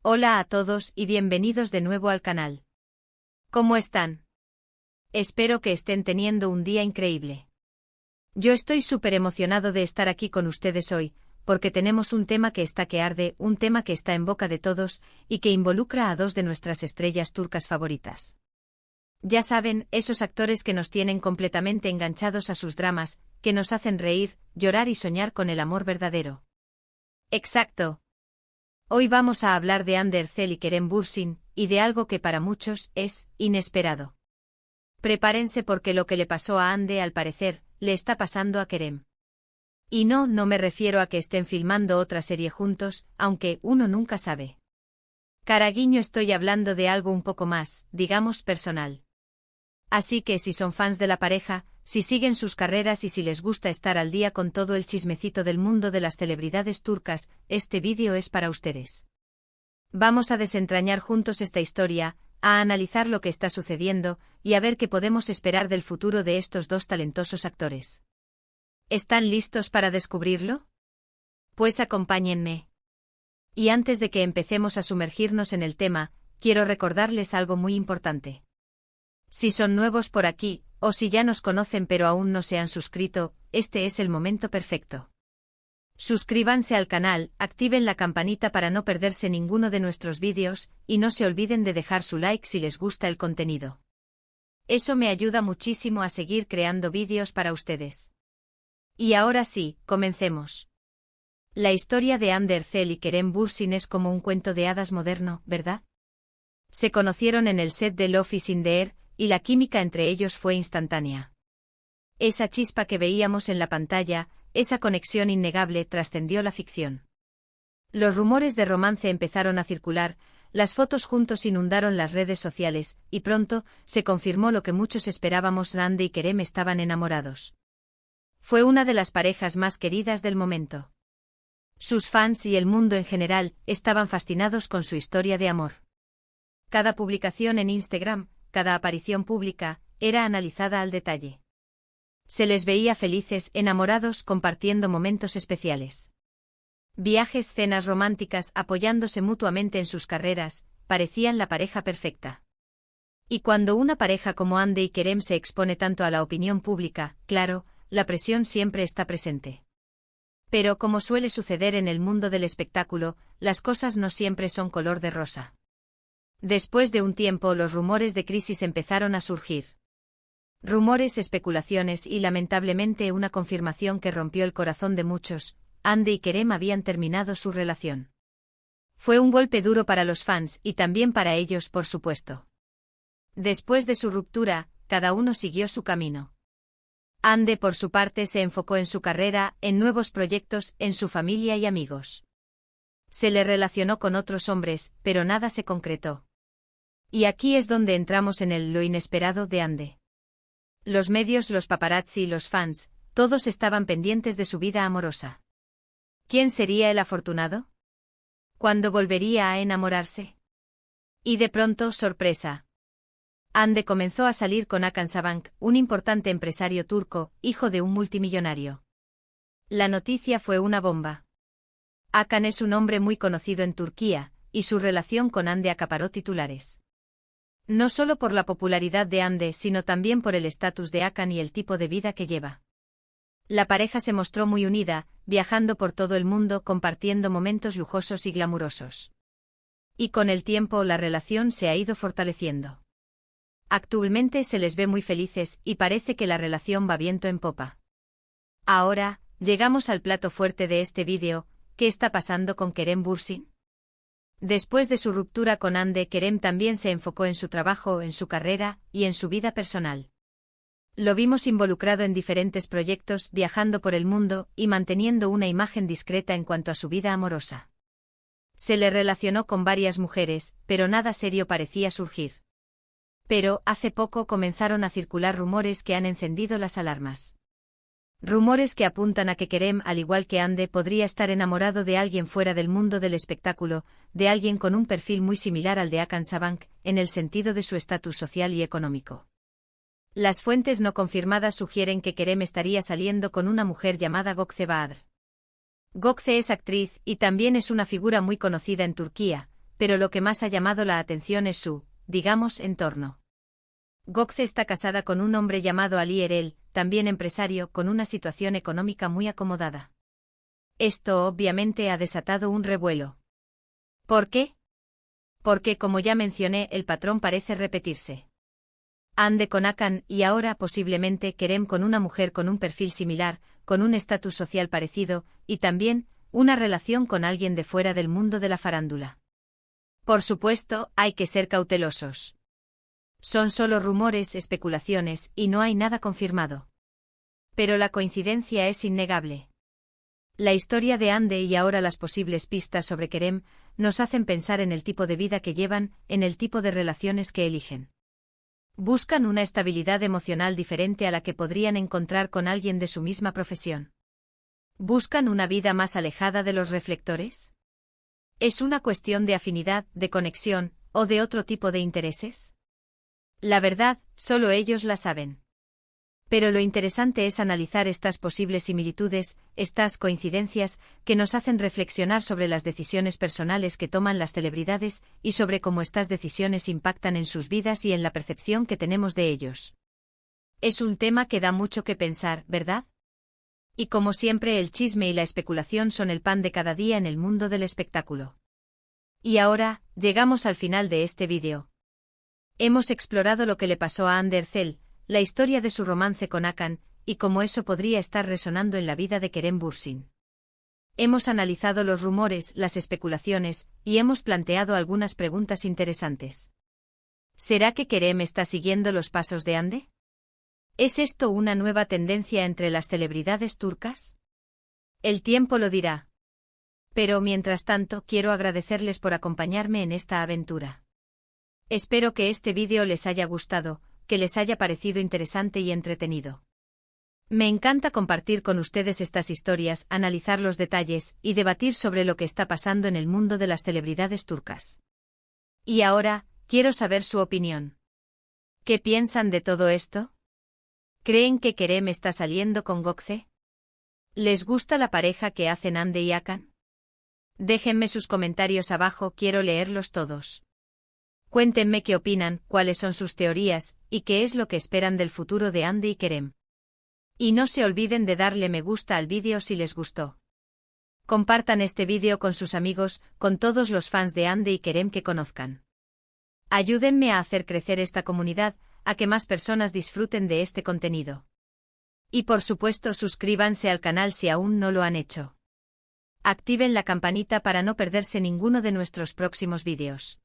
Hola a todos y bienvenidos de nuevo al canal. ¿Cómo están? Espero que estén teniendo un día increíble. Yo estoy súper emocionado de estar aquí con ustedes hoy, porque tenemos un tema que está que arde, un tema que está en boca de todos, y que involucra a dos de nuestras estrellas turcas favoritas. Ya saben, esos actores que nos tienen completamente enganchados a sus dramas, que nos hacen reír, llorar y soñar con el amor verdadero. Exacto. Hoy vamos a hablar de Hande Erçel y Kerem Bürsin, y de algo que para muchos es inesperado. Prepárense porque lo que le pasó a Hande al parecer, le está pasando a Kerem. Y no me refiero a que estén filmando otra serie juntos, aunque uno nunca sabe. Caraguiño, estoy hablando de algo un poco más, digamos, personal. Así que si son fans de la pareja, si siguen sus carreras y si les gusta estar al día con todo el chismecito del mundo de las celebridades turcas, este vídeo es para ustedes. Vamos a desentrañar juntos esta historia, a analizar lo que está sucediendo, y a ver qué podemos esperar del futuro de estos dos talentosos actores. ¿Están listos para descubrirlo? Pues acompáñenme. Y antes de que empecemos a sumergirnos en el tema, quiero recordarles algo muy importante. Si son nuevos por aquí, o si ya nos conocen pero aún no se han suscrito, este es el momento perfecto. Suscríbanse al canal, activen la campanita para no perderse ninguno de nuestros vídeos, y no se olviden de dejar su like si les gusta el contenido. Eso me ayuda muchísimo a seguir creando vídeos para ustedes. Y ahora sí, comencemos. La historia de Hande Erçel y Kerem Bürsin es como un cuento de hadas moderno, ¿verdad? Se conocieron en el set de Love is in the Air, y la química entre ellos fue instantánea. Esa chispa que veíamos en la pantalla, esa conexión innegable trascendió la ficción. Los rumores de romance empezaron a circular, las fotos juntos inundaron las redes sociales, y pronto, se confirmó lo que muchos esperábamos: Hande y Kerem estaban enamorados. Fue una de las parejas más queridas del momento. Sus fans y el mundo en general estaban fascinados con su historia de amor. Cada publicación en Instagram, cada aparición pública, era analizada al detalle. Se les veía felices, enamorados, compartiendo momentos especiales. Viajes, cenas románticas, apoyándose mutuamente en sus carreras, parecían la pareja perfecta. Y cuando una pareja como Hande y Kerem se expone tanto a la opinión pública, claro, la presión siempre está presente. Pero como suele suceder en el mundo del espectáculo, las cosas no siempre son color de rosa. Después de un tiempo los rumores de crisis empezaron a surgir. Rumores, especulaciones y lamentablemente una confirmación que rompió el corazón de muchos: Hande y Kerem habían terminado su relación. Fue un golpe duro para los fans y también para ellos, por supuesto. Después de su ruptura, cada uno siguió su camino. Hande por su parte se enfocó en su carrera, en nuevos proyectos, en su familia y amigos. Se le relacionó con otros hombres, pero nada se concretó. Y aquí es donde entramos en lo inesperado de Hande. Los medios, los paparazzi y los fans, todos estaban pendientes de su vida amorosa. ¿Quién sería el afortunado? ¿Cuándo volvería a enamorarse? Y de pronto, sorpresa. Hande comenzó a salir con Hakan Sabank, un importante empresario turco, hijo de un multimillonario. La noticia fue una bomba. Hakan es un hombre muy conocido en Turquía, y su relación con Hande acaparó titulares. No solo por la popularidad de Hande, sino también por el estatus de Hakan y el tipo de vida que lleva. La pareja se mostró muy unida, viajando por todo el mundo, compartiendo momentos lujosos y glamurosos. Y con el tiempo la relación se ha ido fortaleciendo. Actualmente se les ve muy felices y parece que la relación va viento en popa. Ahora, llegamos al plato fuerte de este vídeo: ¿qué está pasando con Kerem Bürsin? Después de su ruptura con Hande, Kerem también se enfocó en su trabajo, en su carrera y en su vida personal. Lo vimos involucrado en diferentes proyectos, viajando por el mundo y manteniendo una imagen discreta en cuanto a su vida amorosa. Se le relacionó con varias mujeres, pero nada serio parecía surgir. Pero, hace poco comenzaron a circular rumores que han encendido las alarmas. Rumores que apuntan a que Kerem, al igual que Hande, podría estar enamorado de alguien fuera del mundo del espectáculo, de alguien con un perfil muy similar al de Hakan Sabank, en el sentido de su estatus social y económico. Las fuentes no confirmadas sugieren que Kerem estaría saliendo con una mujer llamada Gökçe Bahadır. Gökçe es actriz y también es una figura muy conocida en Turquía, pero lo que más ha llamado la atención es su, digamos, entorno. Gökçe está casada con un hombre llamado Ali Erel, también empresario, con una situación económica muy acomodada. Esto obviamente ha desatado un revuelo. ¿Por qué? Porque, como ya mencioné, el patrón parece repetirse. Hande con Hakan y ahora posiblemente Kerem con una mujer con un perfil similar, con un estatus social parecido, y también una relación con alguien de fuera del mundo de la farándula. Por supuesto, hay que ser cautelosos. Son solo rumores, especulaciones, y no hay nada confirmado. Pero la coincidencia es innegable. La historia de Hande y ahora las posibles pistas sobre Kerem nos hacen pensar en el tipo de vida que llevan, en el tipo de relaciones que eligen. Buscan una estabilidad emocional diferente a la que podrían encontrar con alguien de su misma profesión. ¿Buscan una vida más alejada de los reflectores? ¿Es una cuestión de afinidad, de conexión, o de otro tipo de intereses? La verdad, solo ellos la saben. Pero lo interesante es analizar estas posibles similitudes, estas coincidencias, que nos hacen reflexionar sobre las decisiones personales que toman las celebridades y sobre cómo estas decisiones impactan en sus vidas y en la percepción que tenemos de ellos. Es un tema que da mucho que pensar, ¿verdad? Y como siempre, el chisme y la especulación son el pan de cada día en el mundo del espectáculo. Y ahora, llegamos al final de este vídeo. Hemos explorado lo que le pasó a Hande Erçel, la historia de su romance con Hakan, y cómo eso podría estar resonando en la vida de Kerem Bürsin. Hemos analizado los rumores, las especulaciones, y hemos planteado algunas preguntas interesantes. ¿Será que Kerem está siguiendo los pasos de Hande? ¿Es esto una nueva tendencia entre las celebridades turcas? El tiempo lo dirá. Pero mientras tanto, quiero agradecerles por acompañarme en esta aventura. Espero que este vídeo les haya gustado, que les haya parecido interesante y entretenido. Me encanta compartir con ustedes estas historias, analizar los detalles y debatir sobre lo que está pasando en el mundo de las celebridades turcas. Y ahora, quiero saber su opinión. ¿Qué piensan de todo esto? ¿Creen que Kerem está saliendo con Gökçe? ¿Les gusta la pareja que hacen Hande y Hakan? Déjenme sus comentarios abajo, quiero leerlos todos. Cuéntenme qué opinan, cuáles son sus teorías, y qué es lo que esperan del futuro de Hande y Kerem. Y no se olviden de darle me gusta al vídeo si les gustó. Compartan este vídeo con sus amigos, con todos los fans de Hande y Kerem que conozcan. Ayúdenme a hacer crecer esta comunidad, a que más personas disfruten de este contenido. Y por supuesto suscríbanse al canal si aún no lo han hecho. Activen la campanita para no perderse ninguno de nuestros próximos vídeos.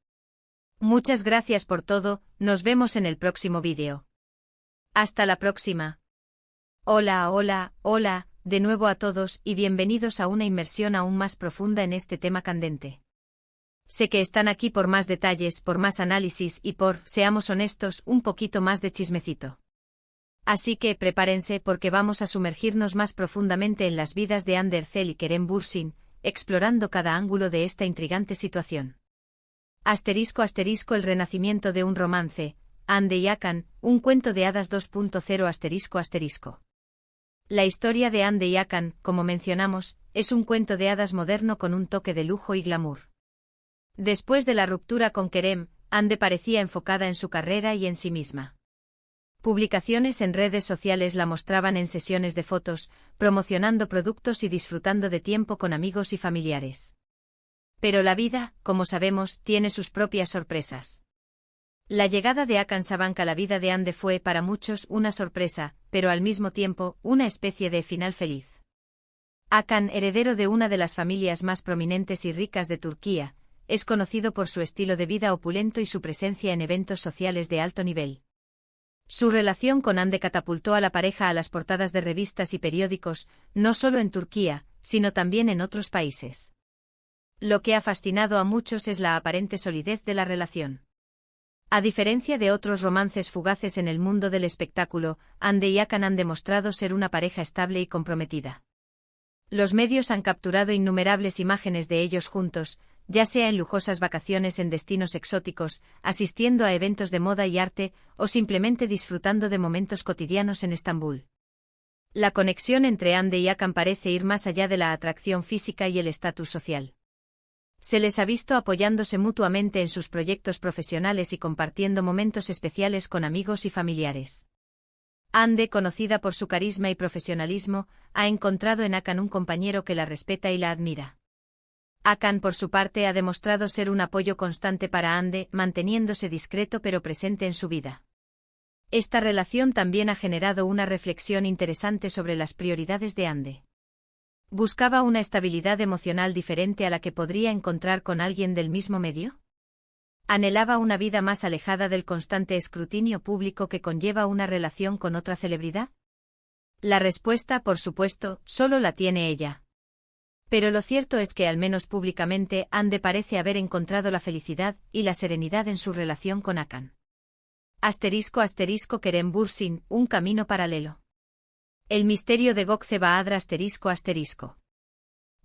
Muchas gracias por todo, nos vemos en el próximo vídeo. Hasta la próxima. Hola, hola, hola, de nuevo a todos y bienvenidos a una inmersión aún más profunda en este tema candente. Sé que están aquí por más detalles, por más análisis y por, seamos honestos, un poquito más de chismecito. Así que prepárense porque vamos a sumergirnos más profundamente en las vidas de Hande Erçel y Kerem Bürsin, explorando cada ángulo de esta intrigante situación. Asterisco asterisco el renacimiento de un romance, Hande y Hakan, un cuento de hadas 2.0 asterisco asterisco. La historia de Hande y Hakan, como mencionamos, es un cuento de hadas moderno con un toque de lujo y glamour. Después de la ruptura con Kerem, Hande parecía enfocada en su carrera y en sí misma. Publicaciones en redes sociales la mostraban en sesiones de fotos, promocionando productos y disfrutando de tiempo con amigos y familiares. Pero la vida, como sabemos, tiene sus propias sorpresas. La llegada de Hakan Sabank a la vida de Hande fue para muchos una sorpresa, pero al mismo tiempo, una especie de final feliz. Hakan, heredero de una de las familias más prominentes y ricas de Turquía, es conocido por su estilo de vida opulento y su presencia en eventos sociales de alto nivel. Su relación con Hande catapultó a la pareja a las portadas de revistas y periódicos, no solo en Turquía, sino también en otros países. Lo que ha fascinado a muchos es la aparente solidez de la relación. A diferencia de otros romances fugaces en el mundo del espectáculo, Hande y Hakan han demostrado ser una pareja estable y comprometida. Los medios han capturado innumerables imágenes de ellos juntos, ya sea en lujosas vacaciones en destinos exóticos, asistiendo a eventos de moda y arte, o simplemente disfrutando de momentos cotidianos en Estambul. La conexión entre Hande y Hakan parece ir más allá de la atracción física y el estatus social. Se les ha visto apoyándose mutuamente en sus proyectos profesionales y compartiendo momentos especiales con amigos y familiares. Ande, conocida por su carisma y profesionalismo, ha encontrado en Akan un compañero que la respeta y la admira. Akan, por su parte, ha demostrado ser un apoyo constante para Ande, manteniéndose discreto pero presente en su vida. Esta relación también ha generado una reflexión interesante sobre las prioridades de Ande. ¿Buscaba una estabilidad emocional diferente a la que podría encontrar con alguien del mismo medio? ¿Anhelaba una vida más alejada del constante escrutinio público que conlleva una relación con otra celebridad? La respuesta, por supuesto, solo la tiene ella. Pero lo cierto es que, al menos públicamente, Ande parece haber encontrado la felicidad y la serenidad en su relación con Akan. *** Kerem Bürsin, un camino paralelo. El misterio de Gökçe Bahadır ***.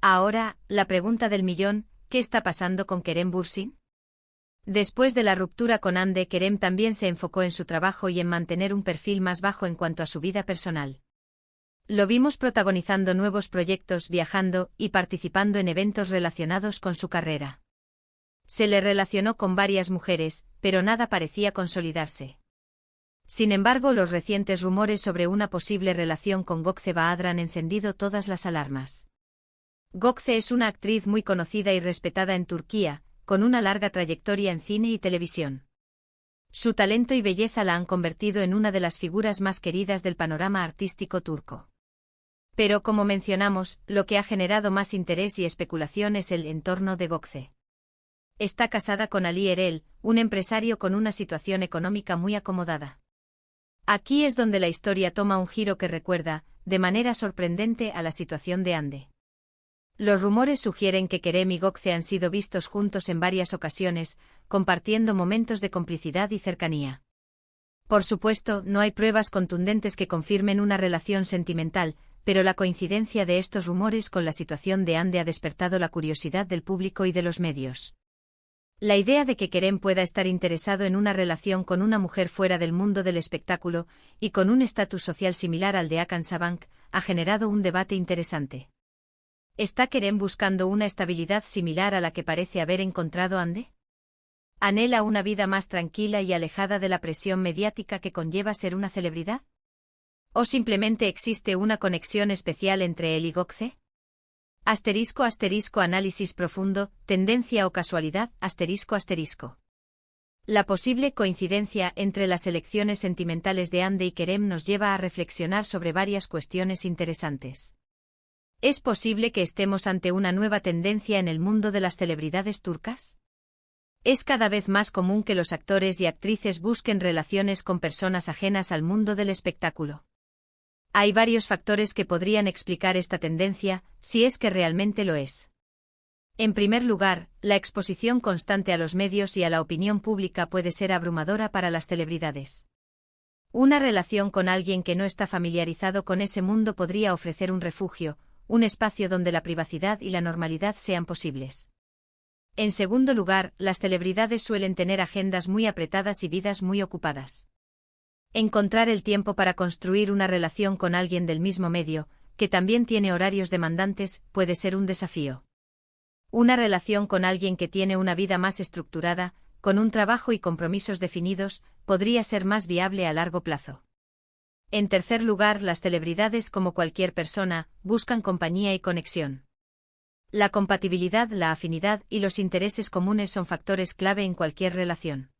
Ahora, la pregunta del millón, ¿qué está pasando con Kerem Bürsin? Después de la ruptura con Ande, Kerem también se enfocó en su trabajo y en mantener un perfil más bajo en cuanto a su vida personal. Lo vimos protagonizando nuevos proyectos, viajando y participando en eventos relacionados con su carrera. Se le relacionó con varias mujeres, pero nada parecía consolidarse. Sin embargo, los recientes rumores sobre una posible relación con Gökçe Bahadır han encendido todas las alarmas. Gökçe es una actriz muy conocida y respetada en Turquía, con una larga trayectoria en cine y televisión. Su talento y belleza la han convertido en una de las figuras más queridas del panorama artístico turco. Pero, como mencionamos, lo que ha generado más interés y especulación es el entorno de Gökçe. Está casada con Ali Erel, un empresario con una situación económica muy acomodada. Aquí es donde la historia toma un giro que recuerda, de manera sorprendente, a la situación de Ande. Los rumores sugieren que Kerem y Gökçe han sido vistos juntos en varias ocasiones, compartiendo momentos de complicidad y cercanía. Por supuesto, no hay pruebas contundentes que confirmen una relación sentimental, pero la coincidencia de estos rumores con la situación de Ande ha despertado la curiosidad del público y de los medios. La idea de que Kerem pueda estar interesado en una relación con una mujer fuera del mundo del espectáculo, y con un estatus social similar al de Hakan Sabank, ha generado un debate interesante. ¿Está Kerem buscando una estabilidad similar a la que parece haber encontrado Ande? ¿Anhela una vida más tranquila y alejada de la presión mediática que conlleva ser una celebridad? ¿O simplemente existe una conexión especial entre él y Gökçe? *** Análisis profundo, tendencia o casualidad, ***. La posible coincidencia entre las elecciones sentimentales de Ande y Kerem nos lleva a reflexionar sobre varias cuestiones interesantes. ¿Es posible que estemos ante una nueva tendencia en el mundo de las celebridades turcas? Es cada vez más común que los actores y actrices busquen relaciones con personas ajenas al mundo del espectáculo. Hay varios factores que podrían explicar esta tendencia, si es que realmente lo es. En primer lugar, la exposición constante a los medios y a la opinión pública puede ser abrumadora para las celebridades. Una relación con alguien que no está familiarizado con ese mundo podría ofrecer un refugio, un espacio donde la privacidad y la normalidad sean posibles. En segundo lugar, las celebridades suelen tener agendas muy apretadas y vidas muy ocupadas. Encontrar el tiempo para construir una relación con alguien del mismo medio, que también tiene horarios demandantes, puede ser un desafío. Una relación con alguien que tiene una vida más estructurada, con un trabajo y compromisos definidos, podría ser más viable a largo plazo. En tercer lugar, las celebridades, como cualquier persona, buscan compañía y conexión. La compatibilidad, la afinidad y los intereses comunes son factores clave en cualquier relación.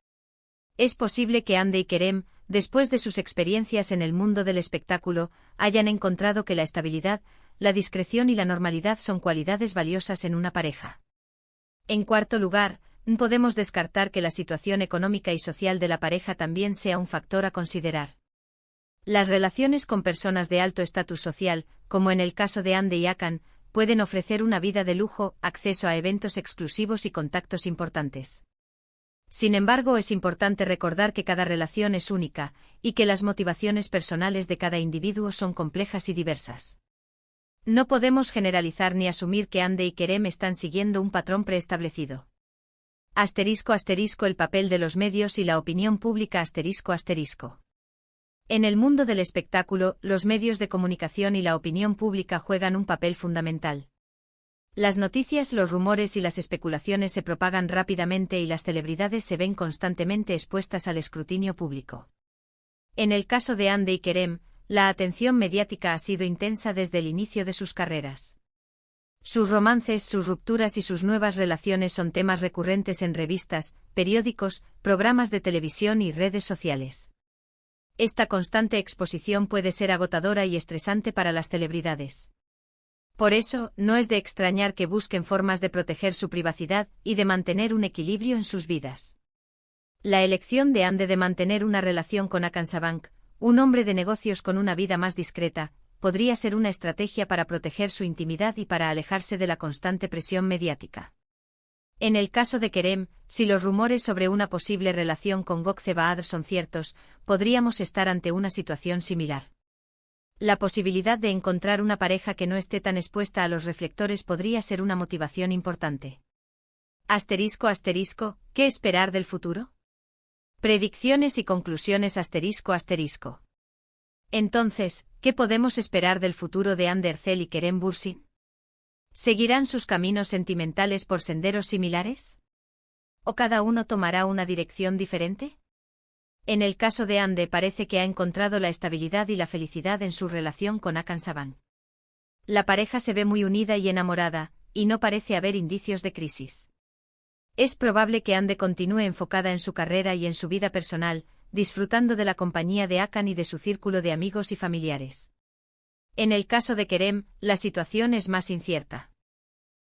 Es posible que Ande y Kerem, después de sus experiencias en el mundo del espectáculo, hayan encontrado que la estabilidad, la discreción y la normalidad son cualidades valiosas en una pareja. En cuarto lugar, no podemos descartar que la situación económica y social de la pareja también sea un factor a considerar. Las relaciones con personas de alto estatus social, como en el caso de Ande y Hakan, pueden ofrecer una vida de lujo, acceso a eventos exclusivos y contactos importantes. Sin embargo, es importante recordar que cada relación es única, y que las motivaciones personales de cada individuo son complejas y diversas. No podemos generalizar ni asumir que Ande y Kerem están siguiendo un patrón preestablecido. *** El papel de los medios y la opinión pública ***. En el mundo del espectáculo, los medios de comunicación y la opinión pública juegan un papel fundamental. Las noticias, los rumores y las especulaciones se propagan rápidamente y las celebridades se ven constantemente expuestas al escrutinio público. En el caso de Hande y Kerem, la atención mediática ha sido intensa desde el inicio de sus carreras. Sus romances, sus rupturas y sus nuevas relaciones son temas recurrentes en revistas, periódicos, programas de televisión y redes sociales. Esta constante exposición puede ser agotadora y estresante para las celebridades. Por eso, no es de extrañar que busquen formas de proteger su privacidad y de mantener un equilibrio en sus vidas. La elección de Hande de mantener una relación con Hakan Sabank, un hombre de negocios con una vida más discreta, podría ser una estrategia para proteger su intimidad y para alejarse de la constante presión mediática. En el caso de Kerem, si los rumores sobre una posible relación con Gökçe Bahadır son ciertos, podríamos estar ante una situación similar. La posibilidad de encontrar una pareja que no esté tan expuesta a los reflectores podría ser una motivación importante. ***, ¿qué esperar del futuro? Predicciones y conclusiones ***. Entonces, ¿qué podemos esperar del futuro de Hande Erçel y Kerem Bürsin? ¿Seguirán sus caminos sentimentales por senderos similares? ¿O cada uno tomará una dirección diferente? En el caso de Hande parece que ha encontrado la estabilidad y la felicidad en su relación con Hakan Sabank. La pareja se ve muy unida y enamorada, y no parece haber indicios de crisis. Es probable que Hande continúe enfocada en su carrera y en su vida personal, disfrutando de la compañía de Hakan y de su círculo de amigos y familiares. En el caso de Kerem, la situación es más incierta.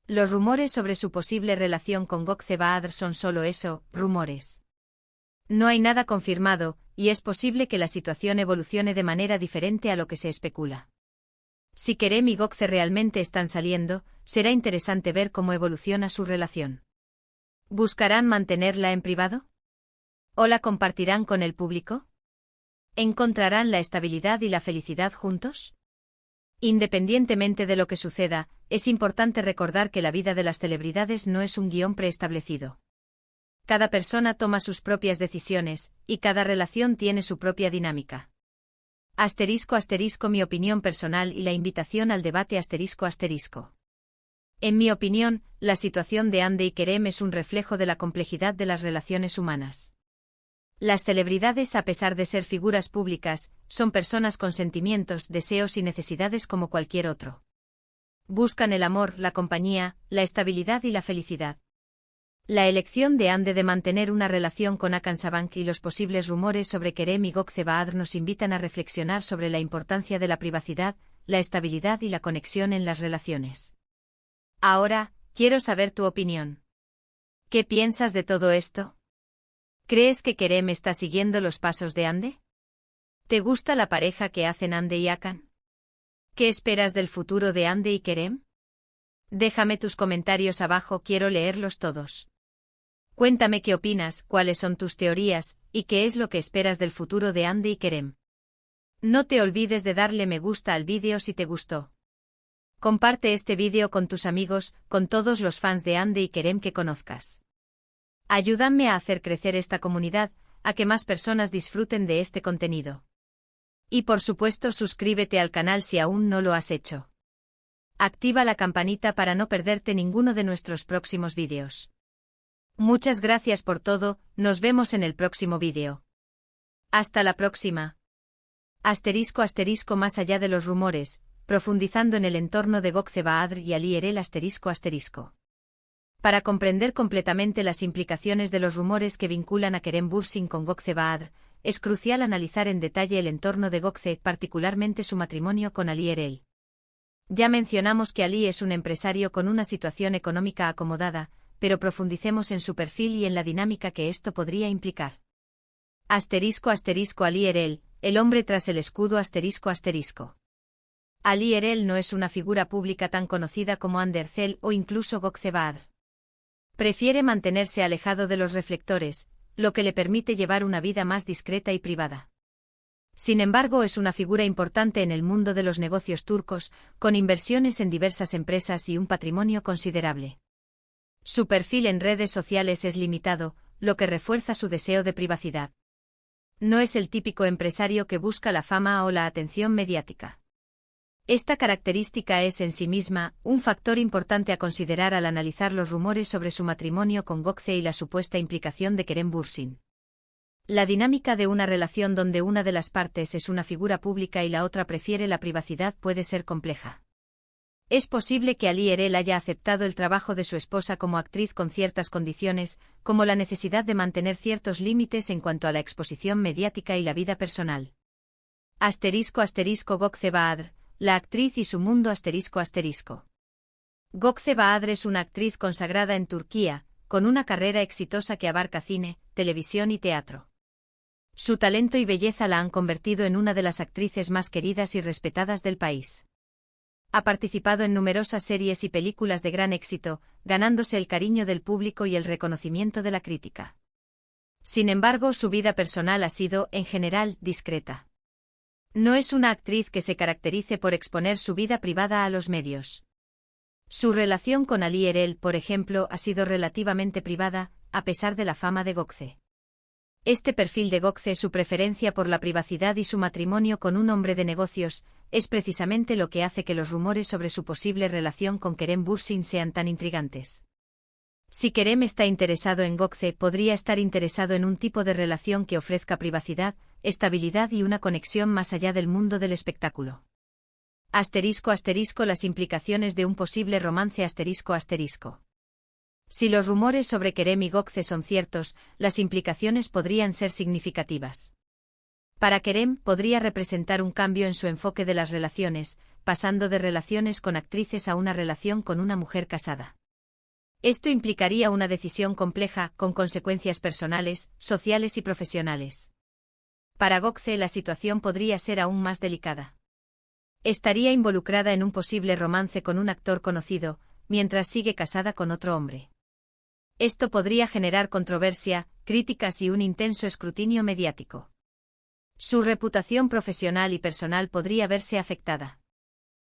Los rumores sobre su posible relación con Gökçe Bahadır son solo eso, rumores. No hay nada confirmado, y es posible que la situación evolucione de manera diferente a lo que se especula. Si Kerem y Gökçe realmente están saliendo, será interesante ver cómo evoluciona su relación. ¿Buscarán mantenerla en privado? ¿O la compartirán con el público? ¿Encontrarán la estabilidad y la felicidad juntos? Independientemente de lo que suceda, es importante recordar que la vida de las celebridades no es un guión preestablecido. Cada persona toma sus propias decisiones, y cada relación tiene su propia dinámica. ***, mi opinión personal y la invitación al debate ***. En mi opinión, la situación de Hande y Kerem es un reflejo de la complejidad de las relaciones humanas. Las celebridades, a pesar de ser figuras públicas, son personas con sentimientos, deseos y necesidades como cualquier otro. Buscan el amor, la compañía, la estabilidad y la felicidad. La elección de Hande de mantener una relación con Hakan Sabank y los posibles rumores sobre Kerem y Gökçe Bahadır nos invitan a reflexionar sobre la importancia de la privacidad, la estabilidad y la conexión en las relaciones. Ahora, quiero saber tu opinión. ¿Qué piensas de todo esto? ¿Crees que Kerem está siguiendo los pasos de Hande? ¿Te gusta la pareja que hacen Hande y Hakan? ¿Qué esperas del futuro de Hande y Kerem? Déjame tus comentarios abajo, quiero leerlos todos. Cuéntame qué opinas, cuáles son tus teorías, y qué es lo que esperas del futuro de Hande y Kerem. No te olvides de darle me gusta al vídeo si te gustó. Comparte este vídeo con tus amigos, con todos los fans de Hande y Kerem que conozcas. Ayúdame a hacer crecer esta comunidad, a que más personas disfruten de este contenido. Y por supuesto suscríbete al canal si aún no lo has hecho. Activa la campanita para no perderte ninguno de nuestros próximos vídeos. Muchas gracias por todo, nos vemos en el próximo vídeo. Hasta la próxima. ***, más allá de los rumores, profundizando en el entorno de Gökçe Bahadır y Ali Erel ***. Para comprender completamente las implicaciones de los rumores que vinculan a Kerem Bürsin con Gökçe Bahadır, es crucial analizar en detalle el entorno de Gökçe, particularmente su matrimonio con Ali Erel. Ya mencionamos que Ali es un empresario con una situación económica acomodada, pero profundicemos en su perfil y en la dinámica que esto podría implicar. Ali Erel, el hombre tras el escudo ***. Ali Erel no es una figura pública tan conocida como Hande Erçel o incluso Gökçe Bahadır. Prefiere mantenerse alejado de los reflectores, lo que le permite llevar una vida más discreta y privada. Sin embargo, es una figura importante en el mundo de los negocios turcos, con inversiones en diversas empresas y un patrimonio considerable. Su perfil en redes sociales es limitado, lo que refuerza su deseo de privacidad. No es el típico empresario que busca la fama o la atención mediática. Esta característica es en sí misma un factor importante a considerar al analizar los rumores sobre su matrimonio con Gökçe y la supuesta implicación de Kerem Bürsin. La dinámica de una relación donde una de las partes es una figura pública y la otra prefiere la privacidad puede ser compleja. Es posible que Ali Erel haya aceptado el trabajo de su esposa como actriz con ciertas condiciones, como la necesidad de mantener ciertos límites en cuanto a la exposición mediática y la vida personal. Gökçe Bahadır, la actriz y su mundo ***. Gökçe Bahadır es una actriz consagrada en Turquía, con una carrera exitosa que abarca cine, televisión y teatro. Su talento y belleza la han convertido en una de las actrices más queridas y respetadas del país. Ha participado en numerosas series y películas de gran éxito, ganándose el cariño del público y el reconocimiento de la crítica. Sin embargo, su vida personal ha sido, en general, discreta. No es una actriz que se caracterice por exponer su vida privada a los medios. Su relación con Ali Erel, por ejemplo, ha sido relativamente privada, a pesar de la fama de Gökçe. Este perfil de Gökçe, su preferencia por la privacidad y su matrimonio con un hombre de negocios, es precisamente lo que hace que los rumores sobre su posible relación con Kerem Bürsin sean tan intrigantes. Si Kerem está interesado en Gökçe, podría estar interesado en un tipo de relación que ofrezca privacidad, estabilidad y una conexión más allá del mundo del espectáculo. Las implicaciones de un posible romance Si los rumores sobre Kerem y Gökçe son ciertos, las implicaciones podrían ser significativas. Para Kerem, podría representar un cambio en su enfoque de las relaciones, pasando de relaciones con actrices a una relación con una mujer casada. Esto implicaría una decisión compleja, con consecuencias personales, sociales y profesionales. Para Gökçe la situación podría ser aún más delicada. Estaría involucrada en un posible romance con un actor conocido, mientras sigue casada con otro hombre. Esto podría generar controversia, críticas y un intenso escrutinio mediático. Su reputación profesional y personal podría verse afectada.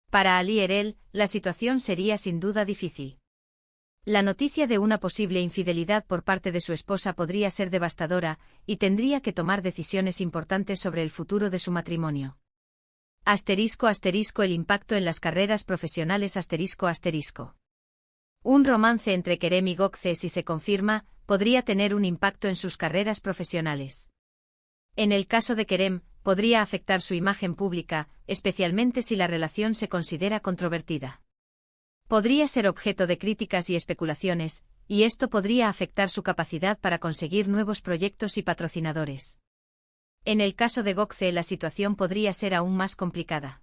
Para Ali Erel, la situación sería sin duda difícil. La noticia de una posible infidelidad por parte de su esposa podría ser devastadora, y tendría que tomar decisiones importantes sobre el futuro de su matrimonio. El impacto en las carreras profesionales Un romance entre Kerem y Gökçe, si se confirma, podría tener un impacto en sus carreras profesionales. En el caso de Kerem, podría afectar su imagen pública, especialmente si la relación se considera controvertida. Podría ser objeto de críticas y especulaciones, y esto podría afectar su capacidad para conseguir nuevos proyectos y patrocinadores. En el caso de Gökçe, la situación podría ser aún más complicada.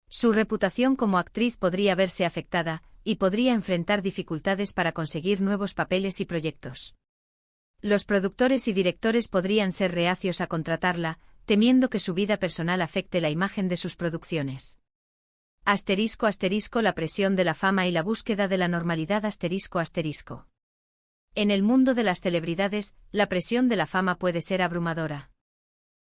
Su reputación como actriz podría verse afectada, y podría enfrentar dificultades para conseguir nuevos papeles y proyectos. Los productores y directores podrían ser reacios a contratarla, temiendo que su vida personal afecte la imagen de sus producciones. La presión de la fama y la búsqueda de la normalidad En el mundo de las celebridades, la presión de la fama puede ser abrumadora.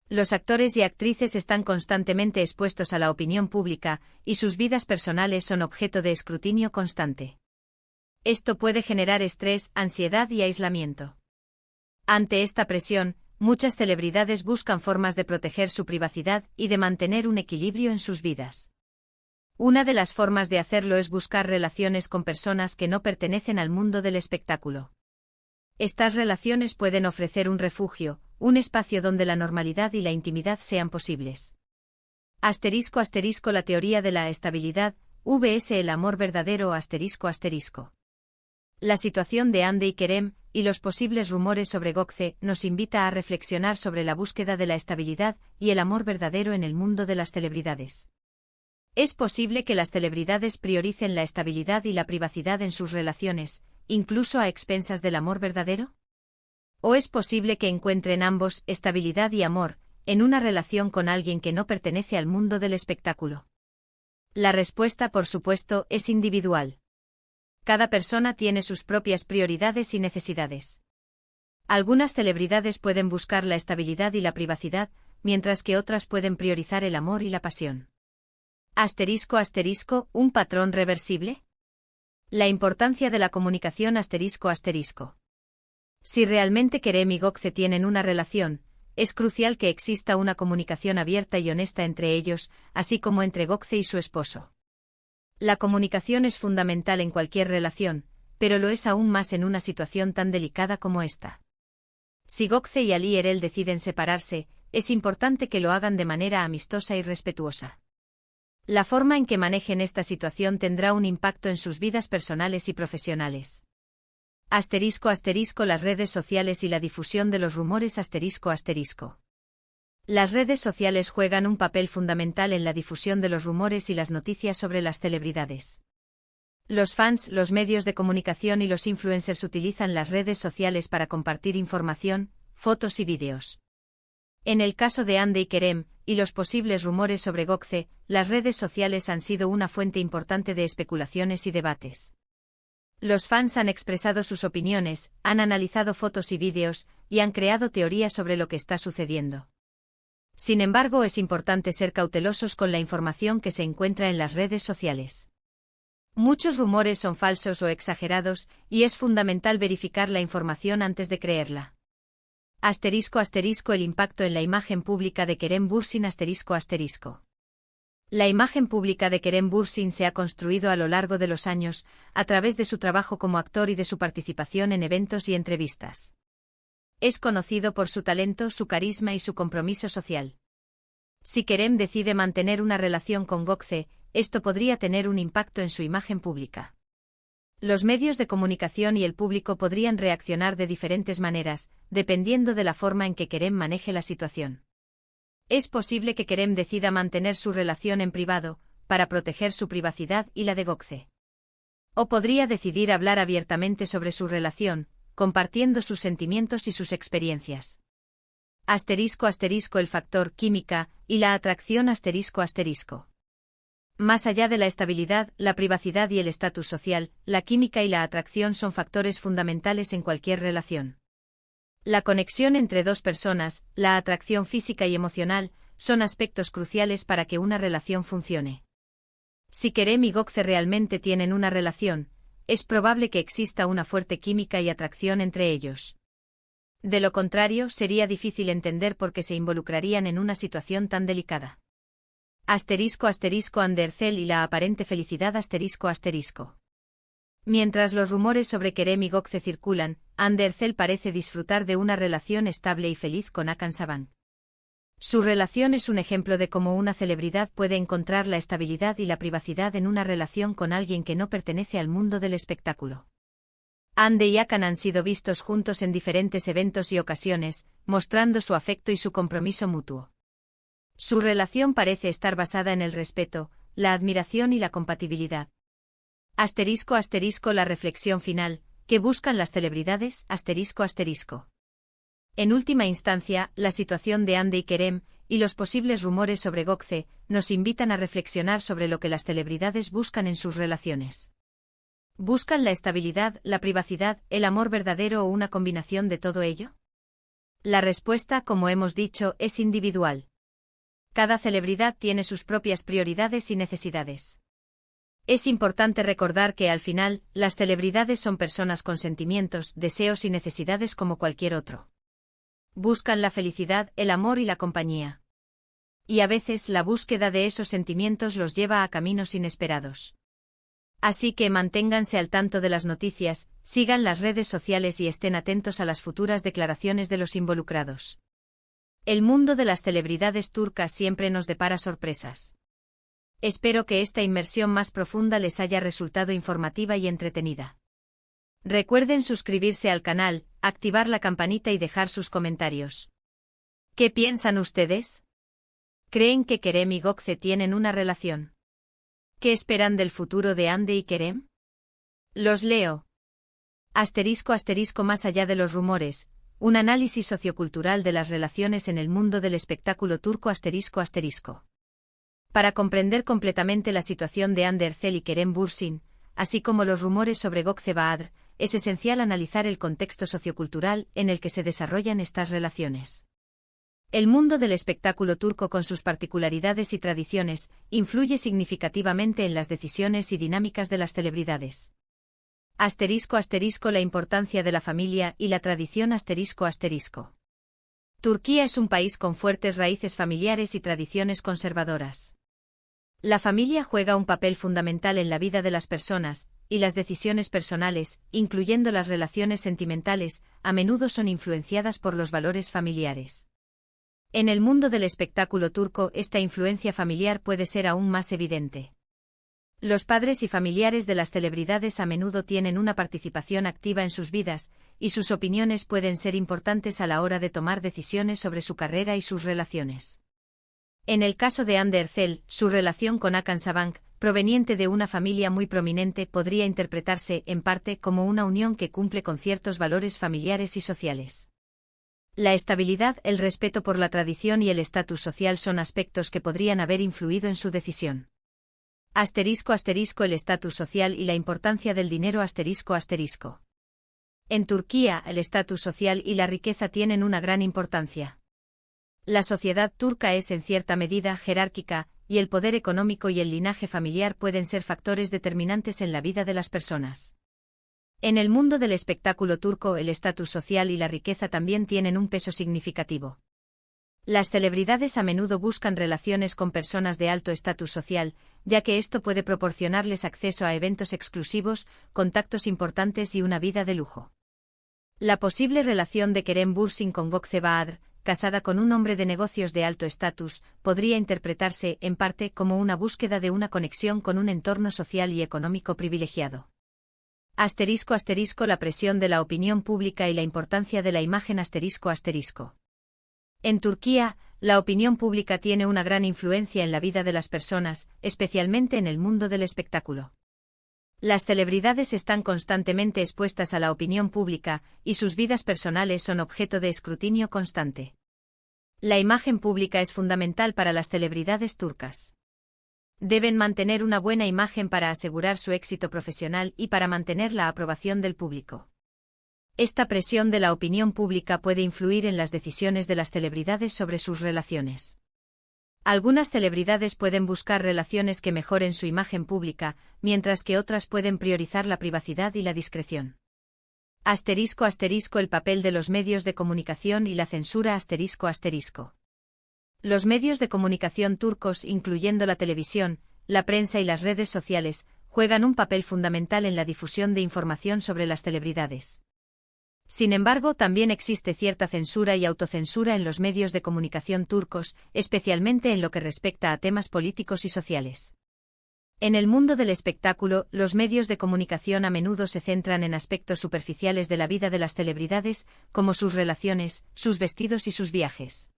Los actores y actrices están constantemente expuestos a la opinión pública, y sus vidas personales son objeto de escrutinio constante. Esto puede generar estrés, ansiedad y aislamiento. Ante esta presión, muchas celebridades buscan formas de proteger su privacidad y de mantener un equilibrio en sus vidas. Una de las formas de hacerlo es buscar relaciones con personas que no pertenecen al mundo del espectáculo. Estas relaciones pueden ofrecer un refugio, un espacio donde la normalidad y la intimidad sean posibles. La teoría de la estabilidad, vs el amor verdadero La situación de Hande y Kerem, y los posibles rumores sobre Gökçe, nos invita a reflexionar sobre la búsqueda de la estabilidad y el amor verdadero en el mundo de las celebridades. ¿Es posible que las celebridades prioricen la estabilidad y la privacidad en sus relaciones, incluso a expensas del amor verdadero? ¿O es posible que encuentren ambos, estabilidad y amor, en una relación con alguien que no pertenece al mundo del espectáculo? La respuesta, por supuesto, es individual. Cada persona tiene sus propias prioridades y necesidades. Algunas celebridades pueden buscar la estabilidad y la privacidad, mientras que otras pueden priorizar el amor y la pasión. ¿Un patrón reversible? La importancia de la comunicación ***. Si realmente Kerem y Gökçe tienen una relación, Es crucial que exista una comunicación abierta y honesta entre ellos, así como entre Gökçe y su esposo. La comunicación es fundamental en cualquier relación, pero lo es aún más en una situación tan delicada como esta. Si Gökçe y Ali Erel deciden separarse, es importante que lo hagan de manera amistosa y respetuosa. La forma en que manejen esta situación tendrá un impacto en sus vidas personales y profesionales. ****Las redes sociales y la difusión de los rumores ****. Las redes sociales juegan un papel fundamental en la difusión de los rumores y las noticias sobre las celebridades. Los fans, los medios de comunicación y los influencers utilizan las redes sociales para compartir información, fotos y vídeos. En el caso de Hande y Kerem, y los posibles rumores sobre Gökçe, las redes sociales han sido una fuente importante de especulaciones y debates. Los fans han expresado sus opiniones, han analizado fotos y vídeos, y han creado teorías sobre lo que está sucediendo. Sin embargo, es importante ser cautelosos con la información que se encuentra en las redes sociales. Muchos rumores son falsos o exagerados, y es fundamental verificar la información antes de creerla. ****, el impacto en la imagen pública de Kerem Bürsin ****. La imagen pública de Kerem Bürsin se ha construido a lo largo de los años, a través de su trabajo como actor y de su participación en eventos y entrevistas. Es conocido por su talento, su carisma y su compromiso social. Si Kerem decide mantener una relación con Gökçe, esto podría tener un impacto en su imagen pública. Los medios de comunicación y el público podrían reaccionar de diferentes maneras, dependiendo de la forma en que Kerem maneje la situación. Es posible que Kerem decida mantener su relación en privado, para proteger su privacidad y la de Gökçe. O podría decidir hablar abiertamente sobre su relación, compartiendo sus sentimientos y sus experiencias. ****, el factor química y la atracción ****. Más allá de la estabilidad, la privacidad y el estatus social, la química y la atracción son factores fundamentales en cualquier relación. La conexión entre dos personas, la atracción física y emocional, son aspectos cruciales para que una relación funcione. Si Kerem y Gökçe realmente tienen una relación, es probable que exista una fuerte química y atracción entre ellos. De lo contrario, sería difícil entender por qué se involucrarían en una situación tan delicada. ****, Andercel y la aparente felicidad ****. Mientras los rumores sobre Kerem y Gökçe circulan, Andercel parece disfrutar de una relación estable y feliz con Hakan Saban. Su relación es un ejemplo de cómo una celebridad puede encontrar la estabilidad y la privacidad en una relación con alguien que no pertenece al mundo del espectáculo. Hande y Hakan han sido vistos juntos en diferentes eventos y ocasiones, mostrando su afecto y su compromiso mutuo. Su relación parece estar basada en el respeto, la admiración y la compatibilidad. ****, la reflexión final, ¿qué buscan las celebridades? ****. En última instancia, la situación de Hande y Kerem, y los posibles rumores sobre Gökçe, nos invitan a reflexionar sobre lo que las celebridades buscan en sus relaciones. ¿Buscan la estabilidad, la privacidad, el amor verdadero o una combinación de todo ello? La respuesta, como hemos dicho, es individual. Cada celebridad tiene sus propias prioridades y necesidades. Es importante recordar que al final, las celebridades son personas con sentimientos, deseos y necesidades como cualquier otro. Buscan la felicidad, el amor y la compañía. Y a veces la búsqueda de esos sentimientos los lleva a caminos inesperados. Así que manténganse al tanto de las noticias, sigan las redes sociales y estén atentos a las futuras declaraciones de los involucrados. El mundo de las celebridades turcas siempre nos depara sorpresas. Espero que esta inmersión más profunda les haya resultado informativa y entretenida. Recuerden suscribirse al canal, activar la campanita y dejar sus comentarios. ¿Qué piensan ustedes? ¿Creen que Kerem y Gökçe tienen una relación? ¿Qué esperan del futuro de Hande y Kerem? Los leo. ****, más allá de los rumores, un análisis sociocultural de las relaciones en el mundo del espectáculo turco ****. Para comprender completamente la situación de Hande Erçel y Kerem Bürsin, así como los rumores sobre Gökçe Bahadır, es esencial analizar el contexto sociocultural en el que se desarrollan estas relaciones. El mundo del espectáculo turco con sus particularidades y tradiciones, influye significativamente en las decisiones y dinámicas de las celebridades. ****, la importancia de la familia y la tradición ****. Turquía es un país con fuertes raíces familiares y tradiciones conservadoras. La familia juega un papel fundamental en la vida de las personas, y las decisiones personales, incluyendo las relaciones sentimentales, a menudo son influenciadas por los valores familiares. En el mundo del espectáculo turco, esta influencia familiar puede ser aún más evidente. Los padres y familiares de las celebridades a menudo tienen una participación activa en sus vidas, y sus opiniones pueden ser importantes a la hora de tomar decisiones sobre su carrera y sus relaciones. En el caso de Hande Erçel, su relación con Hakan Sabank, proveniente de una familia muy prominente, podría interpretarse, en parte, como una unión que cumple con ciertos valores familiares y sociales. La estabilidad, el respeto por la tradición y el estatus social son aspectos que podrían haber influido en su decisión. *** El estatus social y la importancia del dinero ***. En Turquía, el estatus social y la riqueza tienen una gran importancia. La sociedad turca es en cierta medida jerárquica, y el poder económico y el linaje familiar pueden ser factores determinantes en la vida de las personas. En el mundo del espectáculo turco, el estatus social y la riqueza también tienen un peso significativo. Las celebridades a menudo buscan relaciones con personas de alto estatus social, ya que esto puede proporcionarles acceso a eventos exclusivos, contactos importantes y una vida de lujo. La posible relación de Kerem Bürsin con Gökçe Bahadır, casada con un hombre de negocios de alto estatus, podría interpretarse, en parte, como una búsqueda de una conexión con un entorno social y económico privilegiado. *** La presión de la opinión pública y la importancia de la imagen ***. En Turquía, la opinión pública tiene una gran influencia en la vida de las personas, especialmente en el mundo del espectáculo. Las celebridades están constantemente expuestas a la opinión pública, y sus vidas personales son objeto de escrutinio constante. La imagen pública es fundamental para las celebridades turcas. Deben mantener una buena imagen para asegurar su éxito profesional y para mantener la aprobación del público. Esta presión de la opinión pública puede influir en las decisiones de las celebridades sobre sus relaciones. Algunas celebridades pueden buscar relaciones que mejoren su imagen pública, mientras que otras pueden priorizar la privacidad y la discreción. *** El papel de los medios de comunicación y la censura ***. Los medios de comunicación turcos, incluyendo la televisión, la prensa y las redes sociales, juegan un papel fundamental en la difusión de información sobre las celebridades. Sin embargo, también existe cierta censura y autocensura en los medios de comunicación turcos, especialmente en lo que respecta a temas políticos y sociales. En el mundo del espectáculo, los medios de comunicación a menudo se centran en aspectos superficiales de la vida de las celebridades, como sus relaciones, sus vestidos y sus viajes.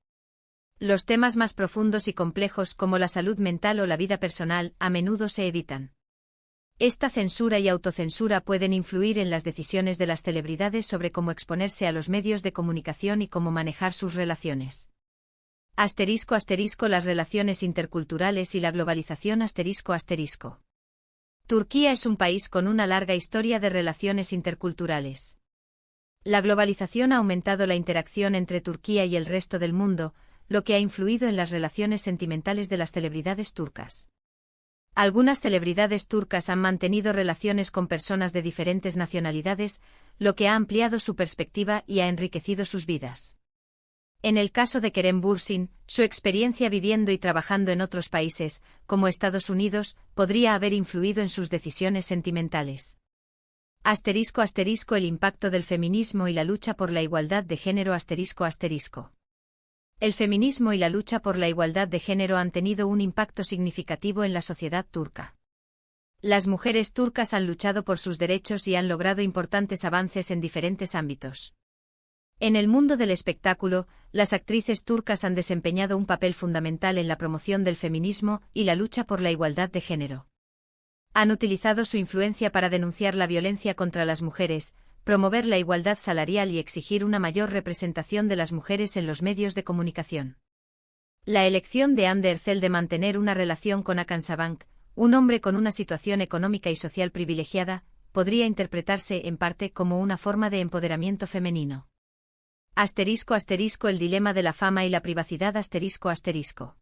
Los temas más profundos y complejos, como la salud mental o la vida personal, a menudo se evitan. Esta censura y autocensura pueden influir en las decisiones de las celebridades sobre cómo exponerse a los medios de comunicación y cómo manejar sus relaciones. ***. Las relaciones interculturales y la globalización ***. Turquía es un país con una larga historia de relaciones interculturales. La globalización ha aumentado la interacción entre Turquía y el resto del mundo, lo que ha influido en las relaciones sentimentales de las celebridades turcas. Algunas celebridades turcas han mantenido relaciones con personas de diferentes nacionalidades, lo que ha ampliado su perspectiva y ha enriquecido sus vidas. En el caso de Kerem Bürsin, su experiencia viviendo y trabajando en otros países, como Estados Unidos, podría haber influido en sus decisiones sentimentales. ***. El impacto del feminismo y la lucha por la igualdad de género ***. El feminismo y la lucha por la igualdad de género han tenido un impacto significativo en la sociedad turca. Las mujeres turcas han luchado por sus derechos y han logrado importantes avances en diferentes ámbitos. En el mundo del espectáculo, las actrices turcas han desempeñado un papel fundamental en la promoción del feminismo y la lucha por la igualdad de género. Han utilizado su influencia para denunciar la violencia contra las mujeres, promover la igualdad salarial y exigir una mayor representación de las mujeres en los medios de comunicación. La elección de Hande Erçel de mantener una relación con Hakan Sabank, un hombre con una situación económica y social privilegiada, podría interpretarse en parte como una forma de empoderamiento femenino. ***. El dilema de la fama y la privacidad ***.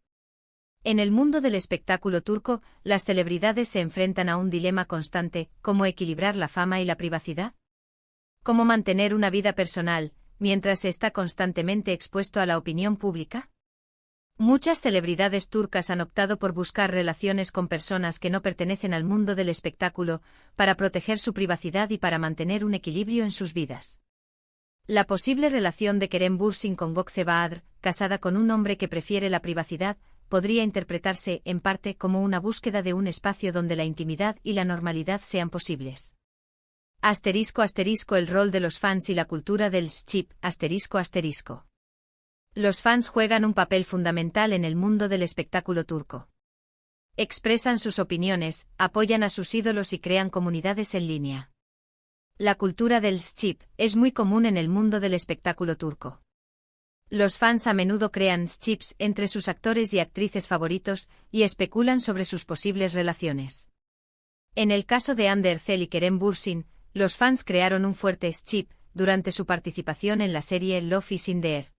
En el mundo del espectáculo turco, las celebridades se enfrentan a un dilema constante: ¿cómo equilibrar la fama y la privacidad? ¿Cómo mantener una vida personal, mientras se está constantemente expuesto a la opinión pública? Muchas celebridades turcas han optado por buscar relaciones con personas que no pertenecen al mundo del espectáculo, para proteger su privacidad y para mantener un equilibrio en sus vidas. La posible relación de Kerem Bürsin con Gökçe Bahadır, casada con un hombre que prefiere la privacidad, podría interpretarse, en parte, como una búsqueda de un espacio donde la intimidad y la normalidad sean posibles. *** El rol de los fans y la cultura del ship. *** Los fans juegan un papel fundamental en el mundo del espectáculo turco. Expresan sus opiniones, apoyan a sus ídolos y crean comunidades en línea. La cultura del ship es muy común en el mundo del espectáculo turco. Los fans a menudo crean ships entre sus actores y actrices favoritos y especulan sobre sus posibles relaciones. En el caso de Hande Erçel y Kerem Bürsin, los fans crearon un fuerte ship durante su participación en la serie Love is in the Air.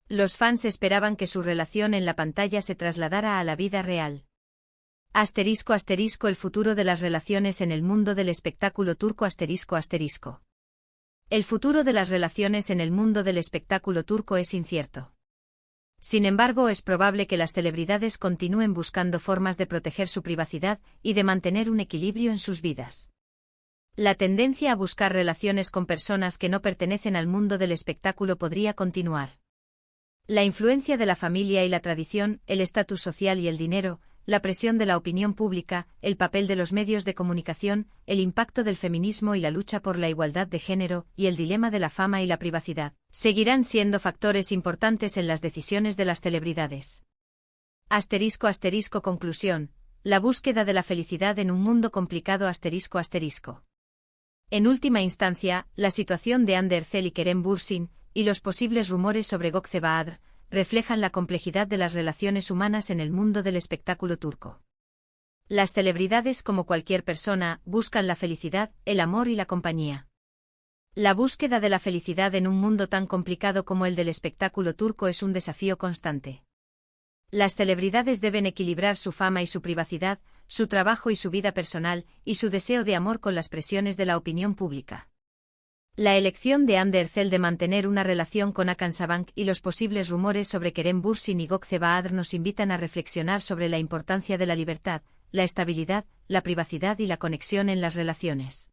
Los fans esperaban que su relación en la pantalla se trasladara a la vida real. *** El futuro de las relaciones en el mundo del espectáculo turco. El futuro de las relaciones en el mundo del espectáculo turco es incierto. Sin embargo, es probable que las celebridades continúen buscando formas de proteger su privacidad y de mantener un equilibrio en sus vidas. La tendencia a buscar relaciones con personas que no pertenecen al mundo del espectáculo podría continuar. La influencia de la familia y la tradición, el estatus social y el dinero, la presión de la opinión pública, el papel de los medios de comunicación, el impacto del feminismo y la lucha por la igualdad de género, y el dilema de la fama y la privacidad, seguirán siendo factores importantes en las decisiones de las celebridades. *** Conclusión: la búsqueda de la felicidad en un mundo complicado. En última instancia, la situación de Hande Erçel y Kerem Bürsin, y los posibles rumores sobre Gökçe Bahadır, reflejan la complejidad de las relaciones humanas en el mundo del espectáculo turco. Las celebridades, como cualquier persona, buscan la felicidad, el amor y la compañía. La búsqueda de la felicidad en un mundo tan complicado como el del espectáculo turco es un desafío constante. Las celebridades deben equilibrar su fama y su privacidad, su trabajo y su vida personal, y su deseo de amor con las presiones de la opinión pública. La elección de Hande Erçel de mantener una relación con Hakan Sabank y los posibles rumores sobre Kerem Bürsin y Gökçe Bahadır nos invitan a reflexionar sobre la importancia de la libertad, la estabilidad, la privacidad y la conexión en las relaciones.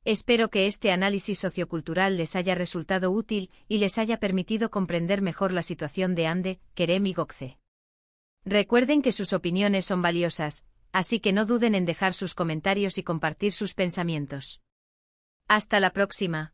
Espero que este análisis sociocultural les haya resultado útil y les haya permitido comprender mejor la situación de Hande, Kerem y Gökçe. Recuerden que sus opiniones son valiosas, así que no duden en dejar sus comentarios y compartir sus pensamientos. Hasta la próxima.